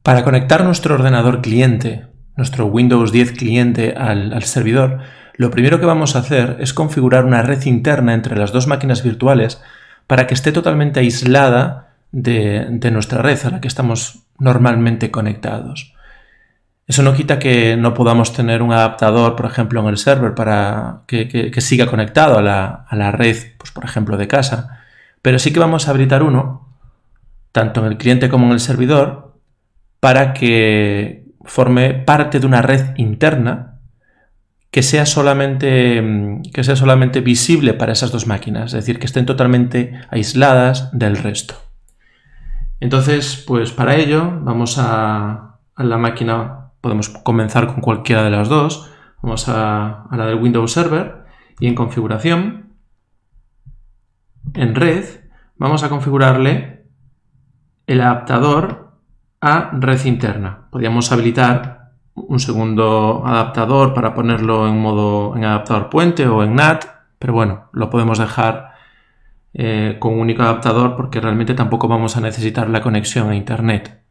Para conectar nuestro ordenador cliente, nuestro Windows 10 cliente al servidor, lo primero que vamos a hacer es configurar una red interna entre las dos máquinas virtuales para que esté totalmente aislada de nuestra red a la que estamos normalmente conectados. Eso no quita que no podamos tener un adaptador, por ejemplo, en el server para que siga conectado a la red, pues, por ejemplo, de casa, pero sí que vamos a habilitar uno, tanto en el cliente como en el servidor, para que forme parte de una red interna que sea solamente visible para esas dos máquinas, es decir, que estén totalmente aisladas del resto. Entonces, pues para ello vamos a la máquina, podemos comenzar con cualquiera de las dos, vamos a la del Windows Server y en configuración, en red, vamos a configurarle el adaptador a red interna. Podríamos habilitar un segundo adaptador para ponerlo en adaptador puente o en NAT, pero bueno, lo podemos dejar con un único adaptador porque realmente tampoco vamos a necesitar la conexión a internet.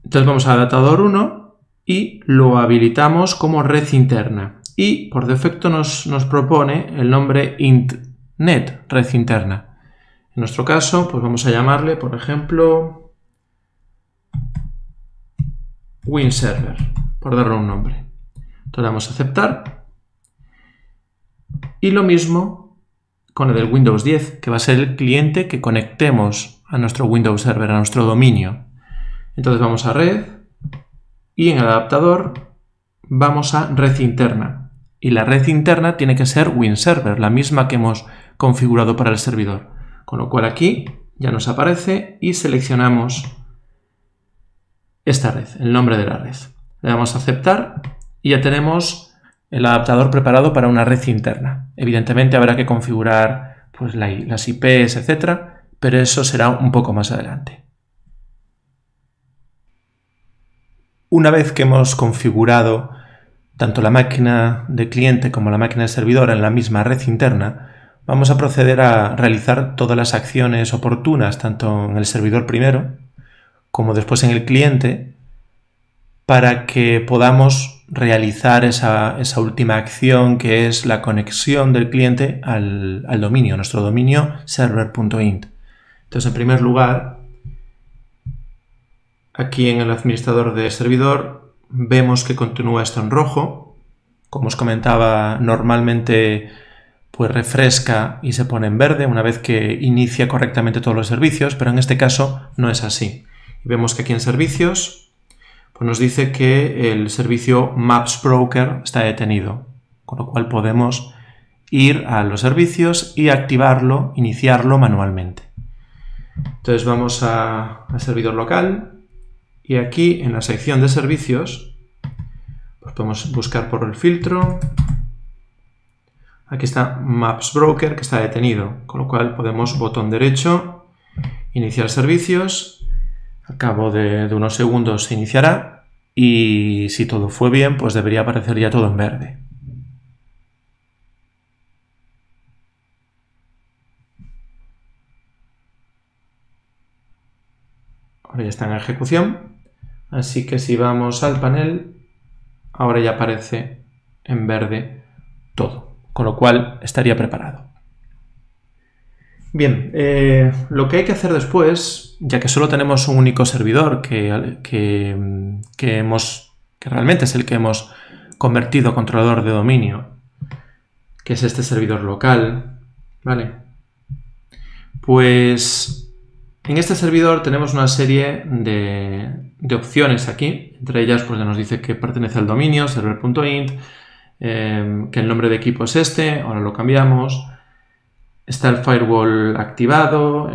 Entonces vamos al adaptador 1 y lo habilitamos como red interna y por defecto nos propone el nombre intnet, red interna. En nuestro caso, pues vamos a llamarle, por ejemplo, WinServer, por darle un nombre. Entonces damos a aceptar. Y lo mismo con el del Windows 10, que va a ser el cliente que conectemos a nuestro Windows Server, a nuestro dominio. Entonces vamos a red y en el adaptador vamos a red interna. Y la red interna tiene que ser WinServer, la misma que hemos configurado para el servidor. Con lo cual aquí ya nos aparece y seleccionamos esta red, el nombre de la red. Le damos a aceptar y ya tenemos el adaptador preparado para una red interna. Evidentemente habrá que configurar pues, las IPs, etc., pero eso será un poco más adelante. Una vez que hemos configurado tanto la máquina de cliente como la máquina de servidor en la misma red interna, vamos a proceder a realizar todas las acciones oportunas, tanto en el servidor primero como después en el cliente, para que podamos realizar esa última acción que es la conexión del cliente al dominio, nuestro dominio server.int. Entonces, en primer lugar, aquí en el administrador de servidor vemos que continúa esto en rojo. Como os comentaba, normalmente pues refresca y se pone en verde una vez que inicia correctamente todos los servicios, pero en este caso no es así. Y vemos que aquí en servicios pues nos dice que el servicio Maps Broker está detenido, con lo cual podemos ir a los servicios y activarlo, iniciarlo manualmente. Entonces vamos a servidor local y aquí en la sección de servicios pues podemos buscar por el filtro. Aquí está Maps Broker que está detenido, con lo cual podemos botón derecho, iniciar servicios, al cabo de unos segundos se iniciará y si todo fue bien pues debería aparecer ya todo en verde. Ahora ya está en ejecución, así que si vamos al panel, ahora ya aparece en verde todo, con lo cual estaría preparado. Bien, lo que hay que hacer después, ya que solo tenemos un único servidor que realmente es el que hemos convertido a controlador de dominio, que es este servidor local, ¿vale? Pues en este servidor tenemos una serie de opciones aquí, entre ellas pues nos dice que pertenece al dominio, server.int, que el nombre de equipo es este, ahora lo cambiamos. Está el firewall activado,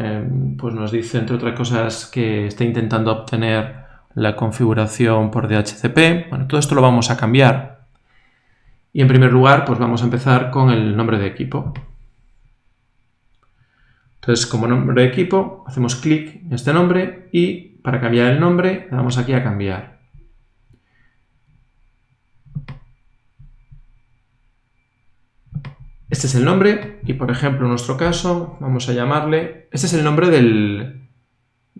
pues nos dice entre otras cosas que está intentando obtener la configuración por DHCP. Bueno, todo esto lo vamos a cambiar. Y en primer lugar, pues vamos a empezar con el nombre de equipo. Entonces, como nombre de equipo, hacemos clic en este nombre y para cambiar el nombre, le damos aquí a cambiar. Este es el nombre y, por ejemplo, en nuestro caso, vamos a llamarle... Este es el nombre del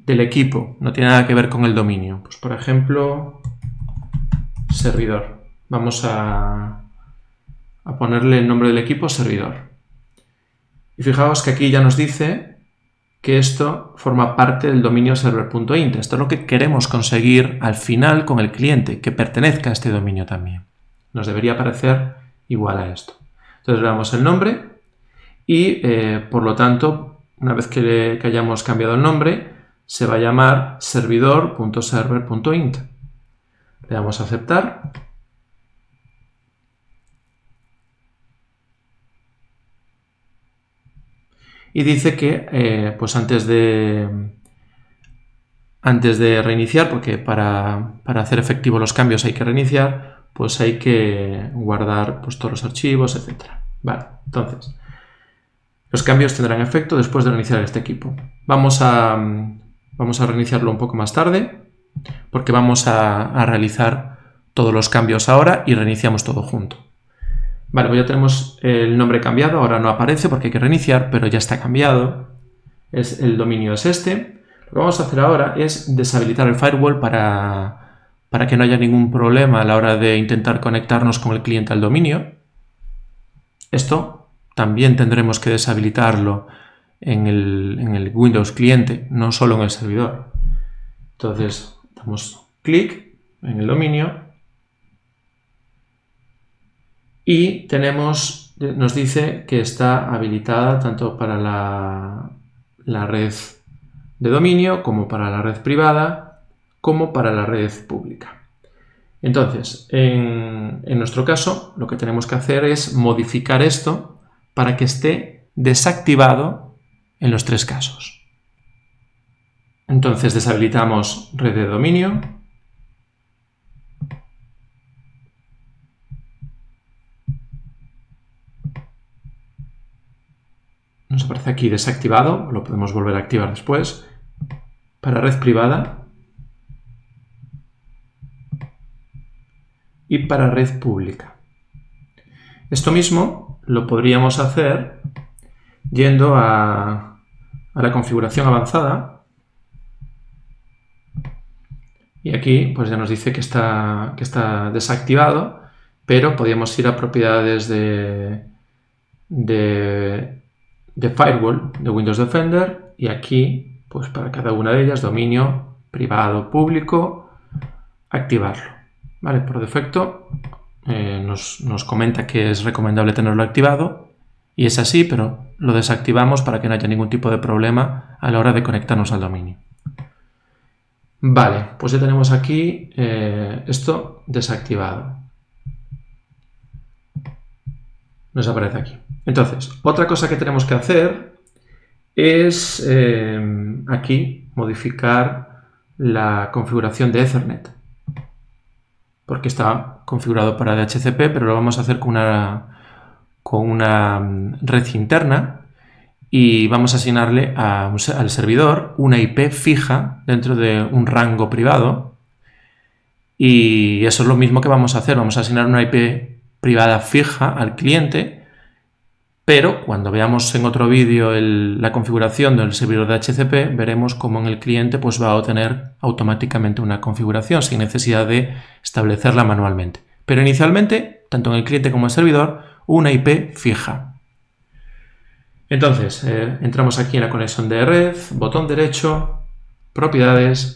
del equipo, no tiene nada que ver con el dominio. Pues por ejemplo, servidor. Vamos a ponerle el nombre del equipo servidor. Y fijaos que aquí ya nos dice que esto forma parte del dominio server.int. Esto es lo que queremos conseguir al final con el cliente, que pertenezca a este dominio también. Nos debería parecer igual a esto. Entonces le damos el nombre y, por lo tanto, una vez que hayamos cambiado el nombre, se va a llamar servidor.server.int. Le damos a aceptar. Y dice que pues antes de reiniciar, porque para hacer efectivos los cambios hay que reiniciar, pues hay que guardar pues, todos los archivos, etc. Vale, entonces, los cambios tendrán efecto después de reiniciar este equipo. Vamos a reiniciarlo un poco más tarde, porque vamos a realizar todos los cambios ahora y reiniciamos todo junto. Vale, pues ya tenemos el nombre cambiado, ahora no aparece porque hay que reiniciar, pero ya está cambiado. El dominio es este. Lo que vamos a hacer ahora es deshabilitar el firewall para que no haya ningún problema a la hora de intentar conectarnos con el cliente al dominio. Esto también tendremos que deshabilitarlo en el Windows cliente, no solo en el servidor. Entonces, damos clic en el dominio. Y nos dice que está habilitada tanto para la red de dominio como para la red privada como para la red pública. Entonces, en nuestro caso, lo que tenemos que hacer es modificar esto para que esté desactivado en los tres casos. Entonces, deshabilitamos red de dominio. Nos aparece aquí desactivado, lo podemos volver a activar después. Para red privada y para red pública. Esto mismo lo podríamos hacer yendo a la configuración avanzada. Y aquí pues ya nos dice que está desactivado, pero podríamos ir a propiedades de firewall de Windows Defender y aquí, pues para cada una de ellas, dominio privado, público, activarlo. Vale, por defecto nos comenta que es recomendable tenerlo activado y es así, pero lo desactivamos para que no haya ningún tipo de problema a la hora de conectarnos al dominio. Vale, pues ya tenemos aquí esto desactivado. Nos aparece aquí. Entonces, otra cosa que tenemos que hacer es aquí modificar la configuración de Ethernet, porque está configurado para DHCP, pero lo vamos a hacer con una red interna y vamos a asignarle al servidor una IP fija dentro de un rango privado y eso es lo mismo que vamos a hacer. Vamos a asignar una IP privada fija al cliente, pero cuando veamos en otro vídeo la configuración del servidor de DHCP, veremos cómo en el cliente pues, va a obtener automáticamente una configuración sin necesidad de establecerla manualmente. Pero inicialmente, tanto en el cliente como en el servidor, una IP fija. Entonces, entramos aquí en la conexión de red, botón derecho, propiedades,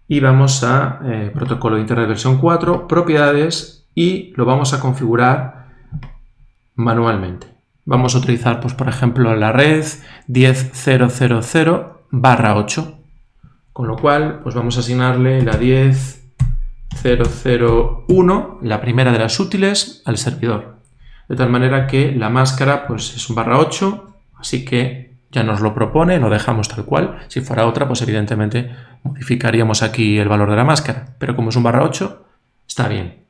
y vamos a protocolo de Internet versión 4, propiedades, y lo vamos a configurar manualmente. Vamos a utilizar, pues, por ejemplo, la red 10.0.0.0/8, con lo cual pues vamos a asignarle la 10.0.0.1, la primera de las útiles, al servidor. De tal manera que la máscara pues, es un /8, así que ya nos lo propone, lo dejamos tal cual. Si fuera otra, pues evidentemente modificaríamos aquí el valor de la máscara, pero como es un /8, está bien.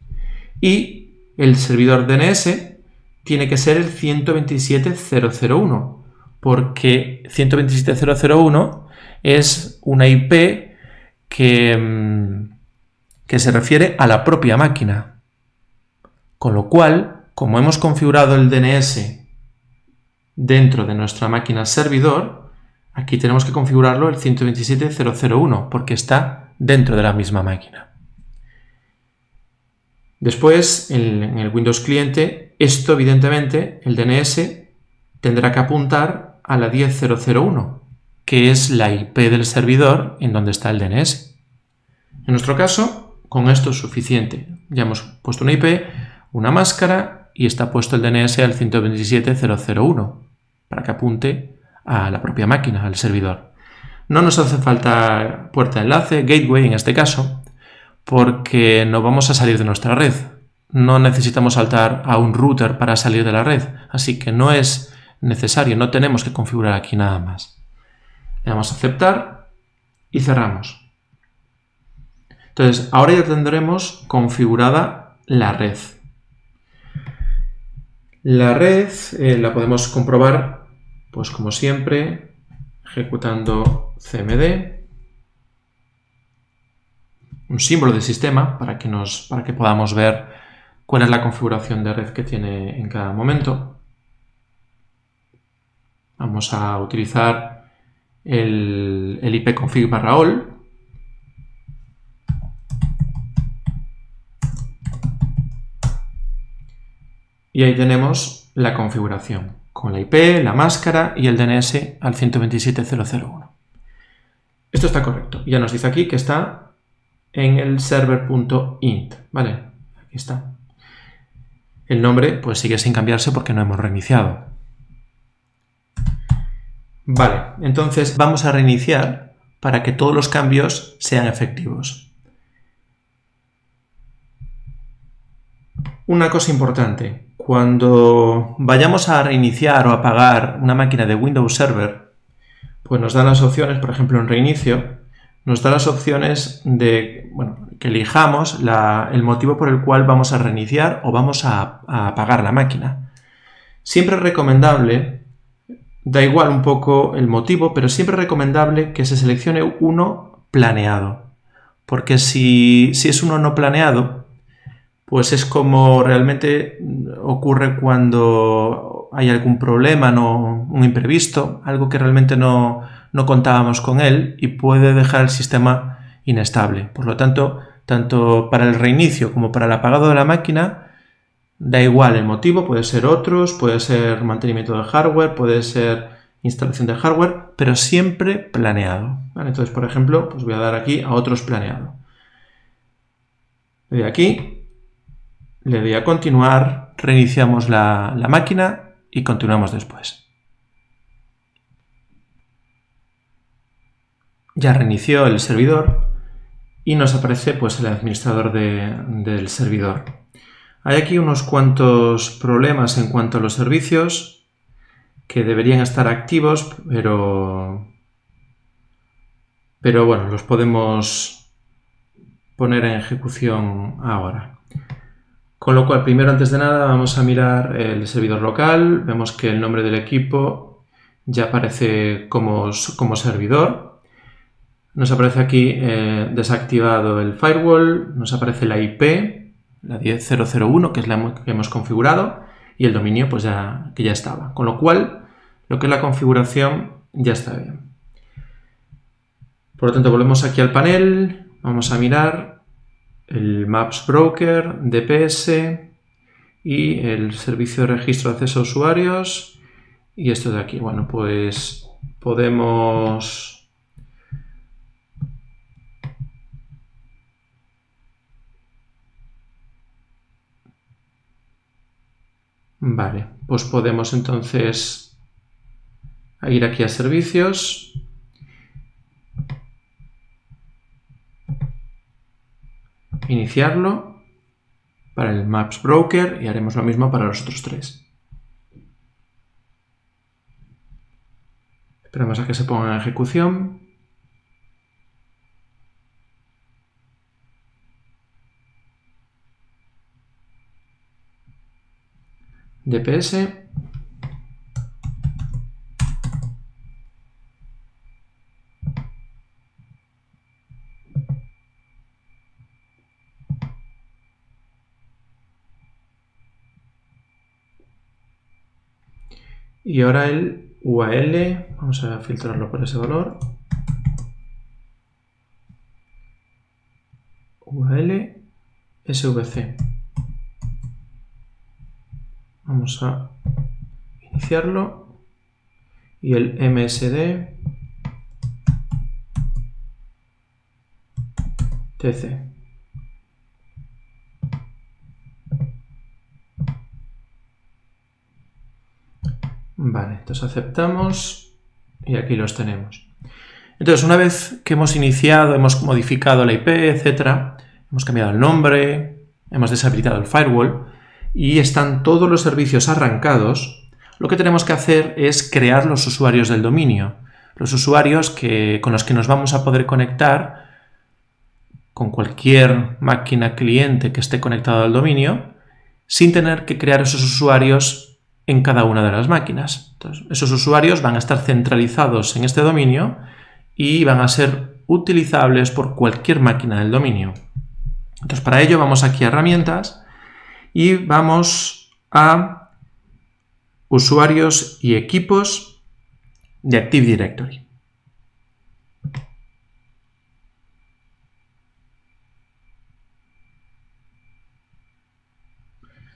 Y el servidor DNS tiene que ser el 127.0.0.1, porque 127.0.0.1 es una IP que se refiere a la propia máquina. Con lo cual, como hemos configurado el DNS dentro de nuestra máquina servidor, Aquí tenemos que configurarlo el 127.0.0.1 porque está dentro de la misma máquina. Después, en el Windows cliente, esto evidentemente, el DNS, tendrá que apuntar a la 10.0.0.1, que es la IP del servidor en donde está el DNS. En nuestro caso, con esto es suficiente. Ya hemos puesto una IP, una máscara y está puesto el DNS al 127.0.0.1 para que apunte a la propia máquina, al servidor. No nos hace falta puerta de enlace, gateway en este caso, porque no vamos a salir de nuestra red. No necesitamos saltar a un router para salir de la red, así que no es necesario, no tenemos que configurar aquí nada más. Le damos a aceptar y cerramos. Entonces, ahora ya tendremos configurada la red. La red la podemos comprobar, pues como siempre, ejecutando cmd, un símbolo de sistema para que podamos ver cuál es la configuración de red que tiene en cada momento. Vamos a utilizar el ipconfig/all. Y ahí tenemos la configuración, con la IP, la máscara y el DNS al 127.0.0.1. Esto está correcto. Ya nos dice aquí que está en el server.int, ¿vale? Aquí está. El nombre pues sigue sin cambiarse porque no hemos reiniciado. Vale, entonces vamos a reiniciar para que todos los cambios sean efectivos. Una cosa importante, cuando vayamos a reiniciar o apagar una máquina de Windows Server, pues nos dan las opciones, por ejemplo en reinicio, nos da las opciones de que elijamos el motivo por el cual vamos a reiniciar o vamos a apagar la máquina. Siempre es recomendable, da igual un poco el motivo, pero siempre es recomendable que se seleccione uno planeado. Porque si es uno no planeado, pues es como realmente ocurre cuando hay algún problema, un imprevisto, algo que realmente no contábamos con él y puede dejar el sistema inestable. Por lo tanto, tanto para el reinicio como para el apagado de la máquina, da igual el motivo, puede ser otros, puede ser mantenimiento de hardware, puede ser instalación de hardware, pero siempre planeado. ¿Vale? Entonces, por ejemplo, pues voy a dar aquí a otros planeado. Le doy aquí, le doy a continuar, reiniciamos la máquina y continuamos después. Ya reinició el servidor y nos aparece pues el administrador del servidor. Hay aquí unos cuantos problemas en cuanto a los servicios que deberían estar activos, pero bueno, los podemos poner en ejecución ahora. Con lo cual, primero, antes de nada, vamos a mirar el servidor local. Vemos que el nombre del equipo ya aparece como servidor. Nos aparece aquí desactivado el firewall, nos aparece la IP, la 10.0.0.1, que es la que hemos configurado, y el dominio pues que ya estaba. Con lo cual, lo que es la configuración ya está bien. Por lo tanto, volvemos aquí al panel, vamos a mirar el Maps Broker, DPS y el servicio de registro de acceso a usuarios y esto de aquí. Bueno, pues podemos... Vale, pues podemos entonces ir aquí a servicios, iniciarlo para el Maps Broker y haremos lo mismo para los otros tres. Esperamos a que se ponga en ejecución. DPS. Y ahora el UAL, vamos a filtrarlo por ese valor. UAL, SVC. Vamos a iniciarlo. Y el MSD TC. Vale, entonces aceptamos y aquí los tenemos. Entonces, una vez que hemos iniciado, hemos modificado la IP, etcétera, hemos cambiado el nombre, hemos deshabilitado el firewall y están todos los servicios arrancados, lo que tenemos que hacer es crear los usuarios del dominio. Los usuarios con los que nos vamos a poder conectar con cualquier máquina cliente que esté conectada al dominio, sin tener que crear esos usuarios en cada una de las máquinas. Entonces, esos usuarios van a estar centralizados en este dominio y van a ser utilizables por cualquier máquina del dominio. Entonces, para ello vamos aquí a herramientas y vamos a usuarios y equipos de Active Directory.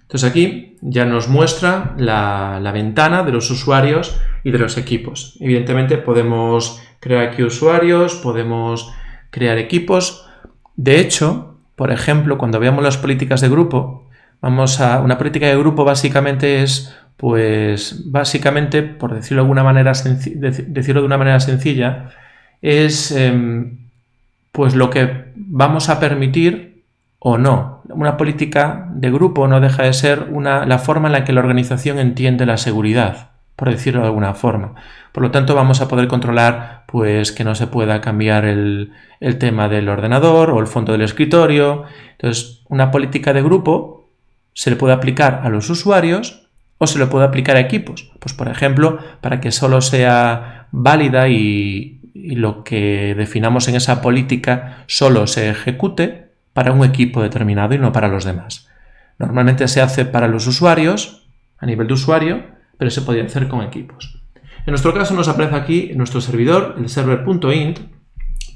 Entonces aquí ya nos muestra la ventana de los usuarios y de los equipos. Evidentemente podemos crear aquí usuarios, podemos crear equipos. De hecho, por ejemplo, cuando veamos las políticas de grupo, una política de grupo básicamente es, básicamente, por decirlo de alguna manera, decirlo de una manera sencilla, es pues lo que vamos a permitir o no. Una política de grupo no deja de ser la forma en la que la organización entiende la seguridad, por decirlo de alguna forma. Por lo tanto, vamos a poder controlar pues que no se pueda cambiar el tema del ordenador o el fondo del escritorio. Entonces, una política de grupo se le puede aplicar a los usuarios o se le puede aplicar a equipos. Pues, por ejemplo, para que solo sea válida y lo que definamos en esa política solo se ejecute para un equipo determinado y no para los demás. Normalmente se hace para los usuarios, a nivel de usuario, pero se podría hacer con equipos. En nuestro caso nos aparece aquí nuestro servidor, el server.int,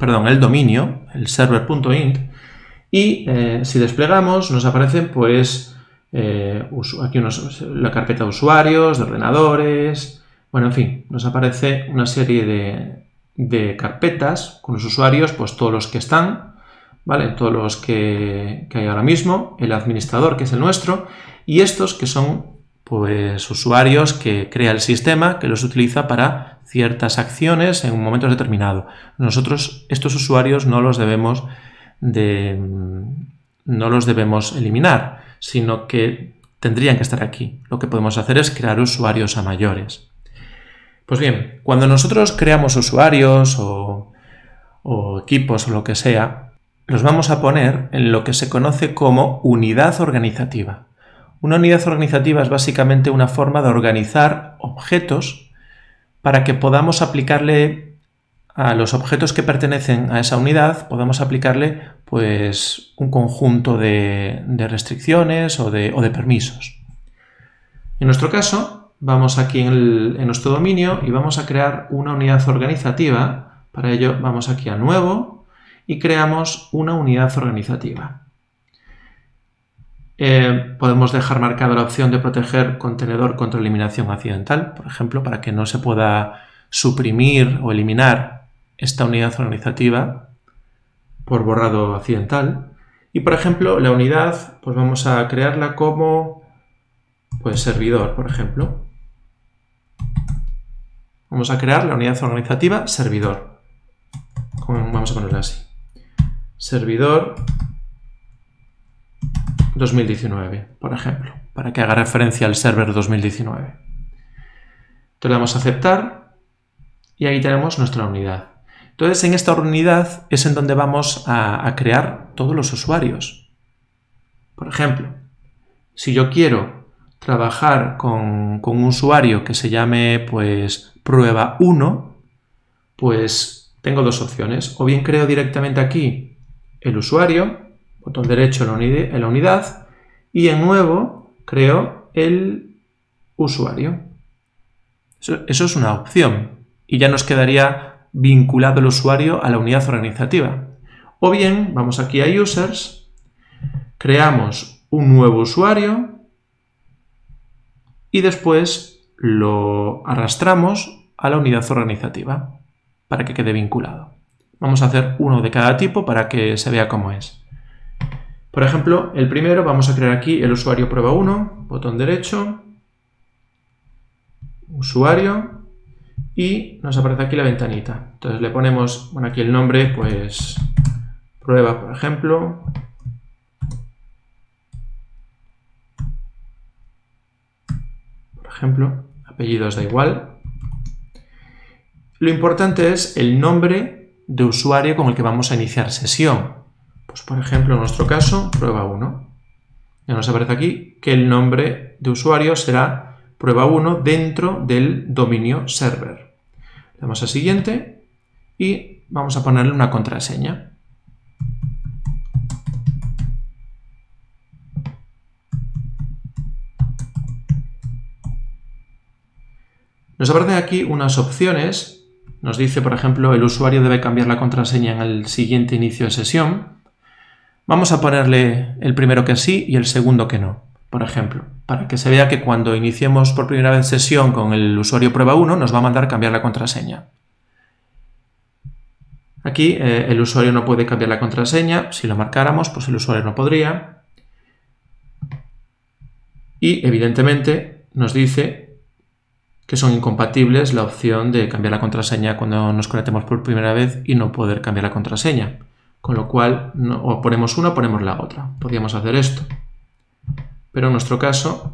el dominio, el server.int, y si desplegamos nos aparecen pues aquí la carpeta de usuarios, de ordenadores, bueno, en fin, nos aparece una serie de carpetas con los usuarios, pues todos los que están, ¿vale? Todos los que hay ahora mismo, el administrador, que es el nuestro, y estos que son pues usuarios que crea el sistema, que los utiliza para ciertas acciones en un momento determinado. Nosotros estos usuarios no los debemos eliminar, sino que tendrían que estar aquí. Lo que podemos hacer es crear usuarios a mayores. Pues bien, cuando nosotros creamos usuarios o equipos o lo que sea, los vamos a poner en lo que se conoce como unidad organizativa. Una unidad organizativa es básicamente una forma de organizar objetos para que podamos aplicarle a los objetos que pertenecen a esa unidad, podamos aplicarle pues un conjunto de restricciones o de permisos. En nuestro caso, vamos aquí en nuestro dominio y vamos a crear una unidad organizativa. Para ello vamos aquí a Nuevo y creamos una unidad organizativa. Podemos dejar marcada la opción de proteger contenedor contra eliminación accidental, por ejemplo, para que no se pueda suprimir o eliminar esta unidad organizativa por borrado accidental. Y, por ejemplo, la unidad, pues vamos a crearla como pues servidor, por ejemplo. Vamos a crear la unidad organizativa servidor. Vamos a ponerla así. Servidor 2019, por ejemplo, para que haga referencia al server 2019. Entonces le damos a aceptar y ahí tenemos nuestra unidad. Entonces en esta unidad es en donde vamos a crear todos los usuarios. Por ejemplo, si yo quiero trabajar con un usuario que se llame pues prueba 1, pues tengo dos opciones. O bien creo directamente aquí el usuario, botón derecho en la unidad, y en nuevo creo el usuario. Eso es una opción y ya nos quedaría vinculado el usuario a la unidad organizativa. O bien, vamos aquí a Users, creamos un nuevo usuario y después lo arrastramos a la unidad organizativa para que quede vinculado. Vamos a hacer uno de cada tipo para que se vea cómo es. Por ejemplo, el primero, vamos a crear aquí el usuario prueba 1, botón derecho, usuario, y nos aparece aquí la ventanita. Entonces le ponemos, bueno, aquí el nombre, pues prueba, por ejemplo. Apellidos da igual. Lo importante es el nombre de usuario con el que vamos a iniciar sesión. Pues por ejemplo, en nuestro caso, prueba 1. Ya nos aparece aquí que el nombre de usuario será prueba 1 dentro del dominio server. Le damos a siguiente y vamos a ponerle una contraseña. Nos aparecen aquí unas opciones. Nos dice, por ejemplo, el usuario debe cambiar la contraseña en el siguiente inicio de sesión. Vamos a ponerle el primero que sí y el segundo que no, por ejemplo, para que se vea que cuando iniciemos por primera vez sesión con el usuario prueba 1 nos va a mandar cambiar la contraseña. Aquí el usuario no puede cambiar la contraseña. Si lo marcáramos, pues el usuario no podría. Y evidentemente nos dice que son incompatibles la opción de cambiar la contraseña cuando nos conectemos por primera vez y no poder cambiar la contraseña. Con lo cual, o ponemos una o ponemos la otra. Podríamos hacer esto. Pero en nuestro caso,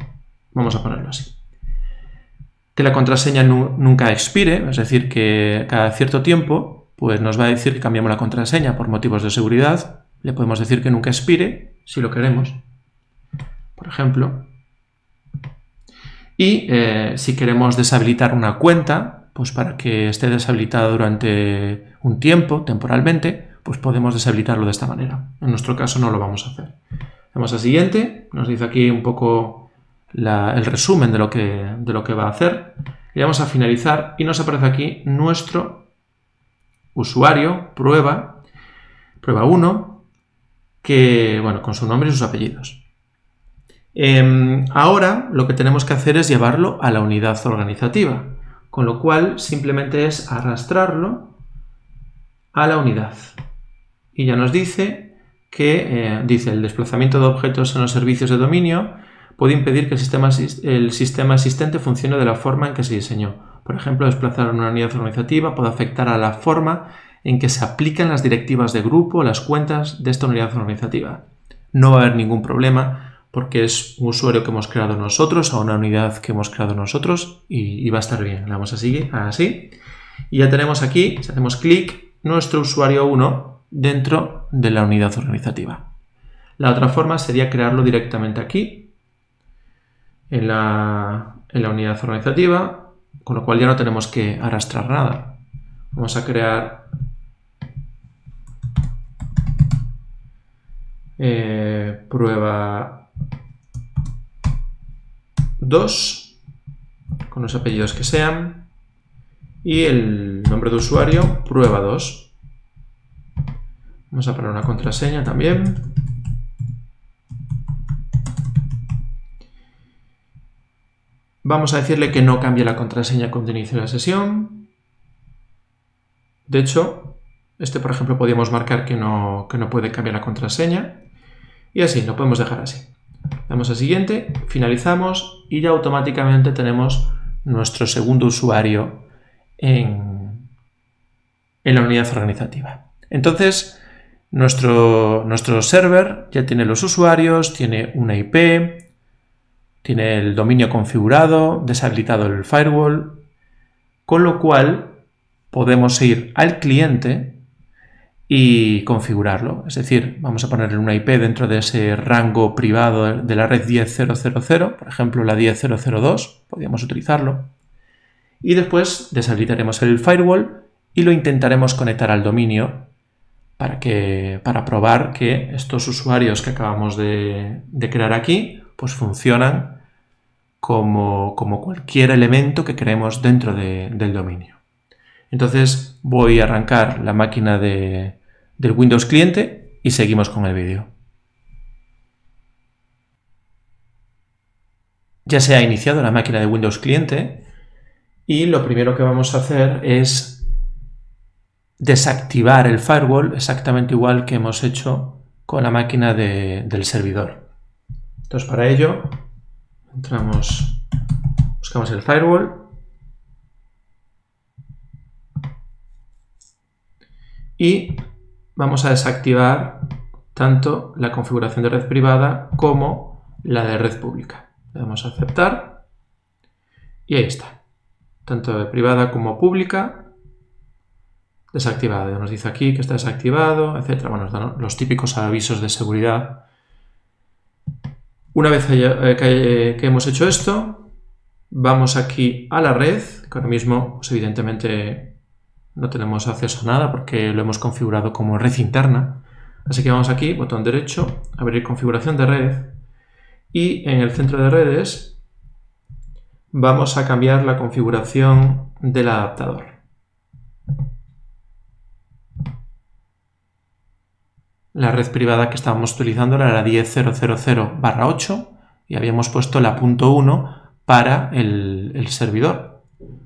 vamos a ponerlo así. Que la contraseña nunca expire, es decir, que cada cierto tiempo pues nos va a decir que cambiamos la contraseña por motivos de seguridad. Le podemos decir que nunca expire, si lo queremos, por ejemplo. Y si queremos deshabilitar una cuenta, pues para que esté deshabilitada durante un tiempo, temporalmente, pues podemos deshabilitarlo de esta manera. En nuestro caso no lo vamos a hacer. Vamos a siguiente, nos dice aquí un poco el resumen de lo que va a hacer. Le vamos a finalizar y nos aparece aquí nuestro usuario, prueba 1, que, bueno, con su nombre y sus apellidos. Ahora lo que tenemos que hacer es llevarlo a la unidad organizativa, con lo cual simplemente es arrastrarlo a la unidad. Y ya nos dice que el desplazamiento de objetos en los servicios de dominio puede impedir que el sistema existente funcione de la forma en que se diseñó. Por ejemplo, desplazar una unidad organizativa puede afectar a la forma en que se aplican las directivas de grupo o las cuentas de esta unidad organizativa. No va a haber ningún problema porque es un usuario que hemos creado nosotros a una unidad que hemos creado nosotros y va a estar bien. Le vamos a seguir así. Y ya tenemos aquí, si hacemos clic, nuestro usuario 1 dentro de la unidad organizativa. La otra forma sería crearlo directamente aquí, en la unidad organizativa, con lo cual ya no tenemos que arrastrar nada. Vamos a crear prueba 2 con los apellidos que sean y el nombre de usuario prueba 2. Vamos a poner una contraseña también. Vamos a decirle que no cambie la contraseña cuando inicie la sesión. De hecho, por ejemplo, podríamos marcar que no puede cambiar la contraseña. Y así, lo podemos dejar así. Damos a siguiente, finalizamos y ya automáticamente tenemos nuestro segundo usuario en la unidad organizativa. Entonces, nuestro server ya tiene los usuarios, tiene una IP, tiene el dominio configurado, deshabilitado el firewall, con lo cual podemos ir al cliente y configurarlo. Es decir, vamos a ponerle una IP dentro de ese rango privado de la red 10.0.0.0, por ejemplo la 10.0.0.2, podríamos utilizarlo. Y después deshabilitaremos el firewall y lo intentaremos conectar al dominio para probar que estos usuarios que acabamos de crear aquí pues funcionan como cualquier elemento que creemos dentro del dominio. Entonces voy a arrancar la máquina del Windows cliente y seguimos con el vídeo. Ya se ha iniciado la máquina de Windows cliente y lo primero que vamos a hacer es desactivar el firewall exactamente igual que hemos hecho con la máquina del servidor. Entonces para ello buscamos el firewall y vamos a desactivar tanto la configuración de red privada como la de red pública. Le damos a aceptar y ahí está. Tanto de privada como pública desactivada. Nos dice aquí que está desactivado, etc. Bueno, nos dan los típicos avisos de seguridad. Una vez que hemos hecho esto, vamos aquí a la red, que ahora mismo pues evidentemente no tenemos acceso a nada porque lo hemos configurado como red interna. Así que vamos aquí, botón derecho, abrir configuración de red y en el centro de redes vamos a cambiar la configuración del adaptador. La red privada que estábamos utilizando era la 10.0.0.0/8 y habíamos puesto la .1 para el servidor.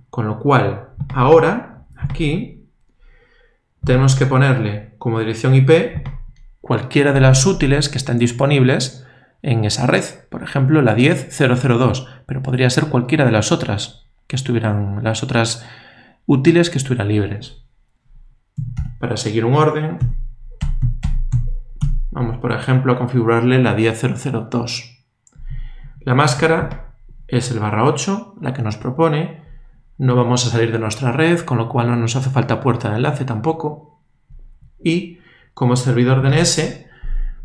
Con lo cual, ahora, aquí, tenemos que ponerle como dirección IP cualquiera de las útiles que estén disponibles en esa red. Por ejemplo, la 10.0.0.2, pero podría ser cualquiera de las otras útiles que estuvieran libres. Para seguir un orden, vamos, por ejemplo, a configurarle la 10.0.0.2. La máscara es el /8, la que nos propone. No vamos a salir de nuestra red, con lo cual no nos hace falta puerta de enlace tampoco. Y como servidor DNS,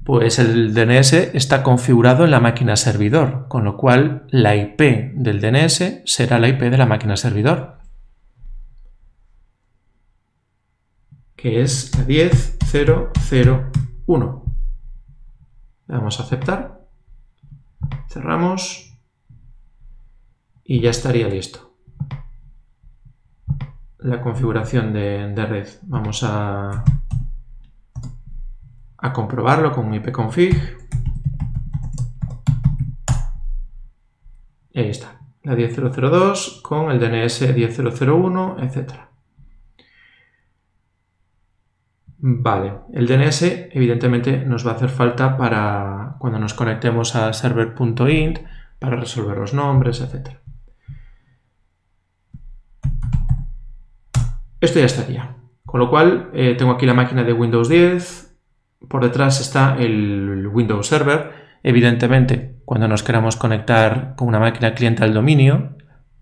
pues el DNS está configurado en la máquina servidor, con lo cual la IP del DNS será la IP de la máquina servidor, que es la 10.0.0.1. Le damos a aceptar, cerramos y ya estaría listo. La configuración de red. Vamos a comprobarlo con ipconfig. Y ahí está. La 10.0.0.2 con el DNS 10.0.0.1, etc. Vale, el DNS evidentemente nos va a hacer falta para cuando nos conectemos a server.int, para resolver los nombres, etc. Esto ya estaría. Con lo cual tengo aquí la máquina de Windows 10, por detrás está el Windows Server. Evidentemente, cuando nos queramos conectar con una máquina cliente al dominio,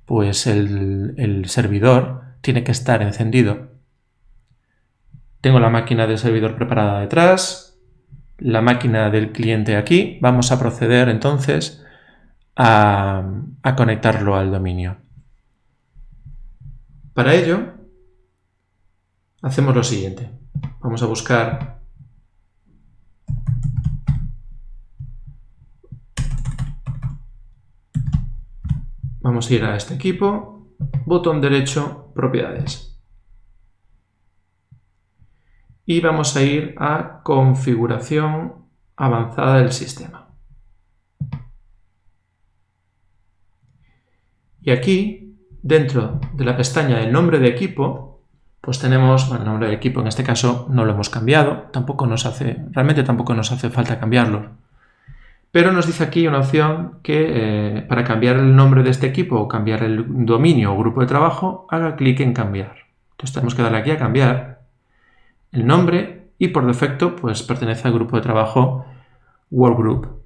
pues el servidor tiene que estar encendido. Tengo la máquina del servidor preparada detrás, la máquina del cliente aquí. Vamos a proceder entonces a conectarlo al dominio. Para ello, hacemos lo siguiente. Vamos a buscar vamos a ir a este equipo, botón derecho, propiedades. Y vamos a ir a configuración avanzada del sistema. Y aquí, dentro de la pestaña del nombre de equipo, pues tenemos, bueno, el nombre de equipo en este caso no lo hemos cambiado, realmente tampoco nos hace falta cambiarlo. Pero nos dice aquí una opción que para cambiar el nombre de este equipo o cambiar el dominio o grupo de trabajo, haga clic en cambiar. Entonces tenemos que darle aquí a cambiar el nombre y por defecto pues pertenece al grupo de trabajo Workgroup.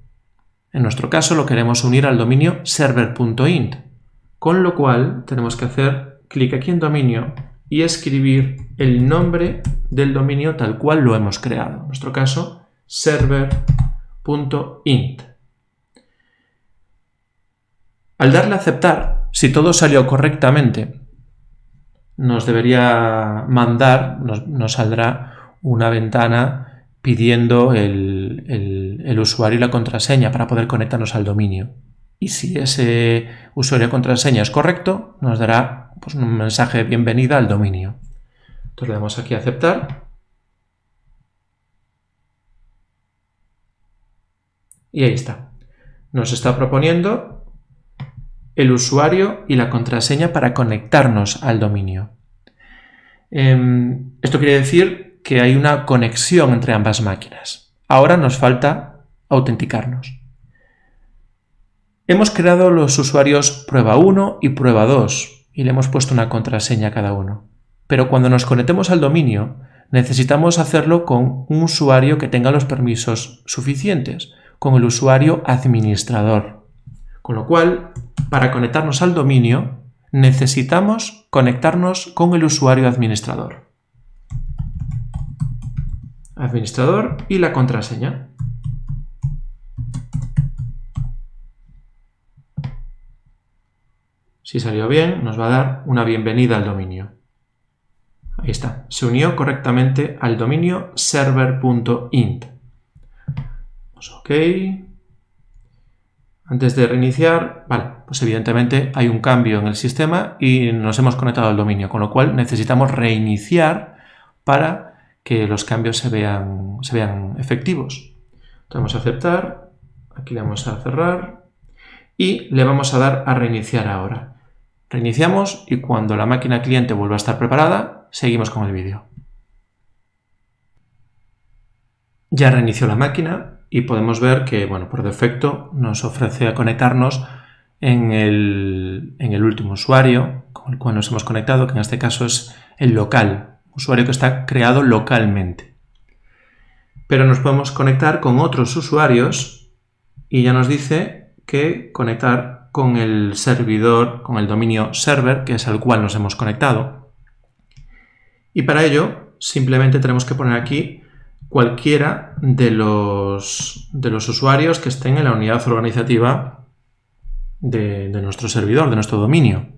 En nuestro caso lo queremos unir al dominio server.int, con lo cual tenemos que hacer clic aquí en dominio y escribir el nombre del dominio tal cual lo hemos creado. En nuestro caso, server.int. Al darle a aceptar, si todo salió correctamente, nos debería mandar, nos saldrá una ventana pidiendo el usuario y la contraseña para poder conectarnos al dominio. y si ese usuario y contraseña es correcto, nos dará pues, un mensaje de bienvenida al dominio. Entonces le damos aquí a aceptar. Y ahí está. Nos está proponiendo el usuario y la contraseña para conectarnos al dominio. Esto quiere decir que hay una conexión entre ambas máquinas. Ahora nos falta autenticarnos. Hemos creado los usuarios prueba 1 y prueba 2 y le hemos puesto una contraseña a cada uno. Pero cuando nos conectemos al dominio, necesitamos hacerlo con un usuario que tenga los permisos suficientes, con el usuario administrador. Con lo cual, para conectarnos al dominio, necesitamos conectarnos con el usuario administrador. Administrador y la contraseña. Si salió bien, nos va a dar una bienvenida al dominio. Ahí está. Se unió correctamente al dominio server.int. OK. Antes de reiniciar, vale, pues evidentemente hay un cambio en el sistema y nos hemos conectado al dominio, con lo cual necesitamos reiniciar para que los cambios se vean efectivos. Entonces vamos a aceptar, aquí le vamos a cerrar y le vamos a dar a reiniciar ahora. Reiniciamos y cuando la máquina cliente vuelva a estar preparada, seguimos con el vídeo. Ya reinició la máquina y podemos ver que, bueno, por defecto nos ofrece a conectarnos en el último usuario con el cual nos hemos conectado, que en este caso es el local, usuario que está creado localmente. Pero nos podemos conectar con otros usuarios y ya nos dice que conectar con el servidor, con el dominio server, que es al cual nos hemos conectado. Y para ello, simplemente tenemos que poner aquí cualquiera de los usuarios que estén en la unidad organizativa de nuestro servidor, de nuestro dominio.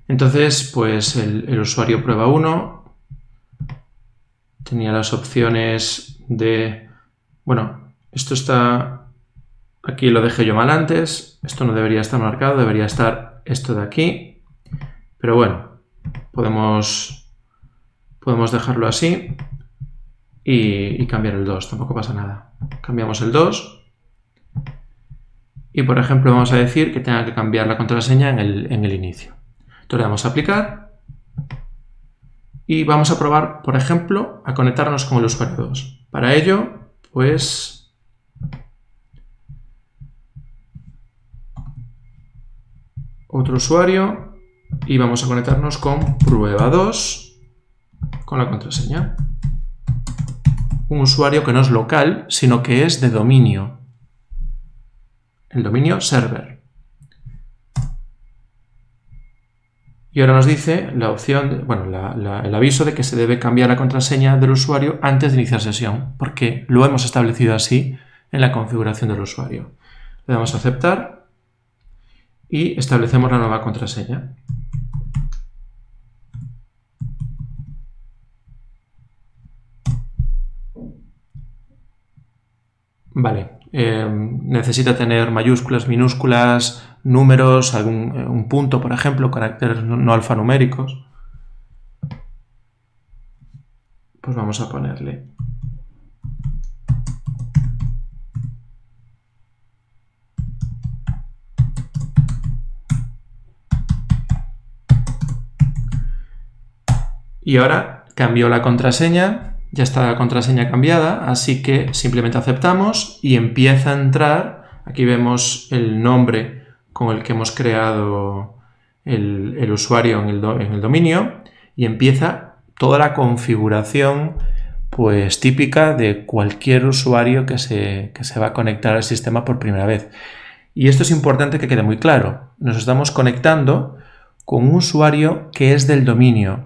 Entonces, pues el usuario prueba 1 tenía las opciones de... Bueno, esto está... Aquí lo dejé yo mal antes. Esto no debería estar marcado, debería estar esto de aquí. Pero bueno, podemos dejarlo así y cambiar el 2, tampoco pasa nada. Cambiamos el 2 y, por ejemplo, vamos a decir que tenga que cambiar la contraseña en el inicio. Entonces le damos a aplicar y vamos a probar, por ejemplo, a conectarnos con el usuario 2. Para ello, pues... otro usuario y vamos a conectarnos con prueba 2 con la contraseña. Un usuario que no es local, sino que es de dominio. El dominio server. Y ahora nos dice la opción, el aviso de que se debe cambiar la contraseña del usuario antes de iniciar sesión, porque lo hemos establecido así en la configuración del usuario. Le damos a aceptar y establecemos la nueva contraseña. Vale, necesita tener mayúsculas, minúsculas, números, un punto, por ejemplo, caracteres no alfanuméricos. Pues vamos a ponerle y ahora cambió la contraseña, ya está la contraseña cambiada, así que simplemente aceptamos y empieza a entrar. Aquí vemos el nombre con el que hemos creado el usuario en el dominio y empieza toda la configuración pues típica de cualquier usuario que se va a conectar al sistema por primera vez. Y esto es importante que quede muy claro. Nos estamos conectando con un usuario que es del dominio.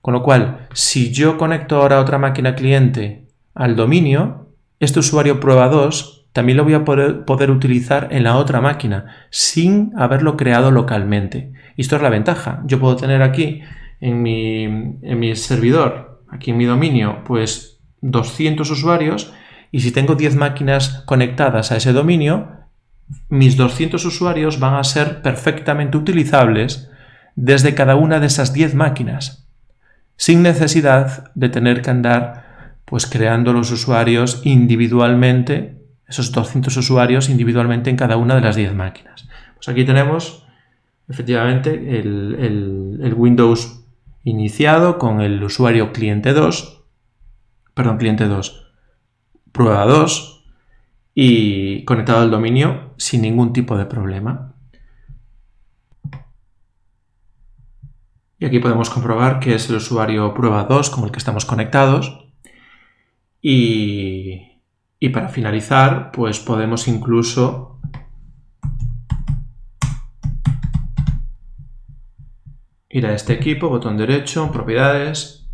Con lo cual, si yo conecto ahora a otra máquina cliente al dominio, este usuario prueba 2 también lo voy a poder utilizar en la otra máquina sin haberlo creado localmente. Y esto es la ventaja. Yo puedo tener aquí en mi servidor, aquí en mi dominio, pues 200 usuarios y si tengo 10 máquinas conectadas a ese dominio, mis 200 usuarios van a ser perfectamente utilizables desde cada una de esas 10 máquinas, sin necesidad de tener que andar pues creando los usuarios individualmente, esos 200 usuarios individualmente en cada una de las 10 máquinas. Pues aquí tenemos efectivamente el Windows iniciado con el usuario cliente 2, prueba 2 y conectado al dominio sin ningún tipo de problema. Y aquí podemos comprobar que es el usuario prueba 2 con el que estamos conectados. Y para finalizar, pues podemos incluso ir a este equipo, botón derecho, propiedades,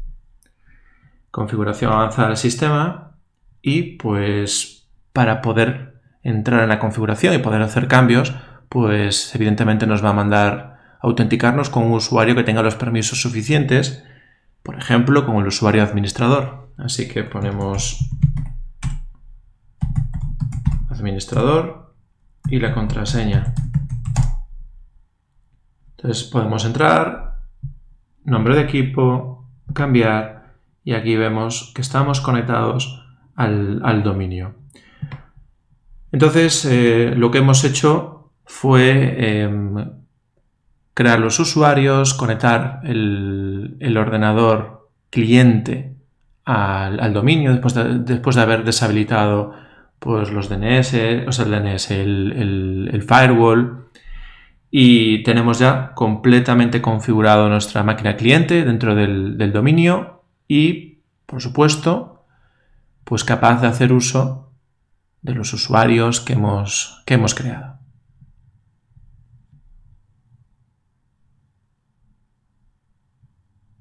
configuración avanzada del sistema y pues para poder entrar en la configuración y poder hacer cambios, pues evidentemente nos va a mandar autenticarnos con un usuario que tenga los permisos suficientes, por ejemplo, con el usuario administrador. Así que ponemos administrador y la contraseña. Entonces podemos entrar, nombre de equipo, cambiar y aquí vemos que estamos conectados al dominio. Entonces lo que hemos hecho fue crear los usuarios, conectar el ordenador cliente al dominio después de haber deshabilitado pues, los DNS, o sea, el firewall, y tenemos ya completamente configurado nuestra máquina cliente dentro del dominio y, por supuesto, pues capaz de hacer uso de los usuarios que hemos creado.